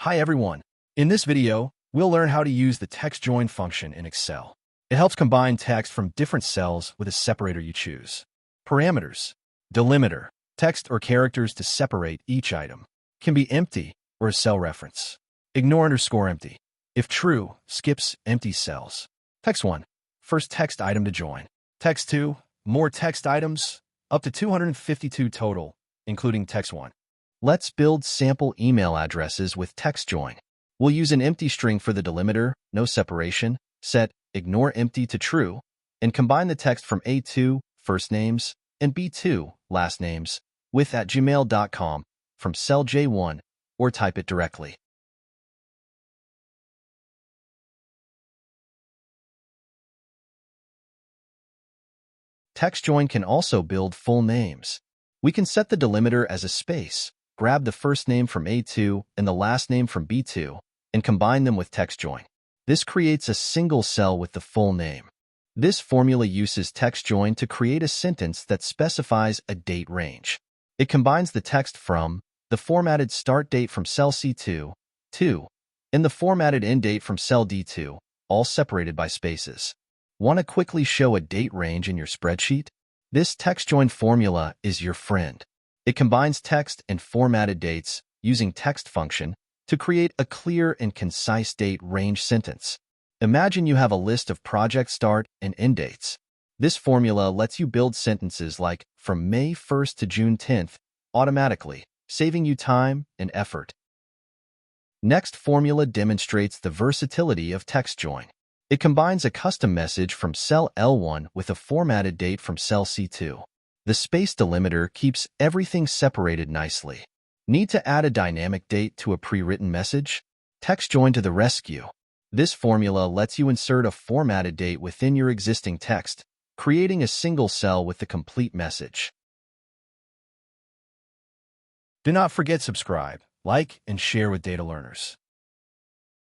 Hi everyone. In this video, we'll learn how to use the TEXTJOIN function in Excel. It helps combine text from different cells with a separator you choose. Parameters. Delimiter. Text or characters to separate each item. Can be empty or a cell reference. Ignore _empty. If true, skips empty cells. Text 1. First text item to join. Text 2. More text items. Up to 252 total, including text 1. Let's build sample email addresses with TEXTJOIN. We'll use an empty string for the delimiter, no separation, set ignore empty to true, and combine the text from A2, first names, and B2, last names, with @gmail.com from cell J1, or type it directly. TEXTJOIN can also build full names. We can set the delimiter as a space, grab the first name from A2 and the last name from B2, and combine them with TEXTJOIN. This creates a single cell with the full name. This formula uses TEXTJOIN to create a sentence that specifies a date range. It combines the text from the formatted start date from cell C2, 2, and the formatted end date from cell D2, all separated by spaces. Want to quickly show a date range in your spreadsheet? This TEXTJOIN formula is your friend. It combines text and formatted dates using text function to create a clear and concise date range sentence. Imagine you have a list of project start and end dates. This formula lets you build sentences like from May 1st to June 10th automatically, saving you time and effort. Next formula demonstrates the versatility of TEXTJOIN. It combines a custom message from cell L1 with a formatted date from cell C2. The space delimiter keeps everything separated nicely. Need to add a dynamic date to a pre-written message? TEXTJOIN to the rescue. This formula lets you insert a formatted date within your existing text, creating a single cell with the complete message. Do not forget to subscribe, like, and share with data learners.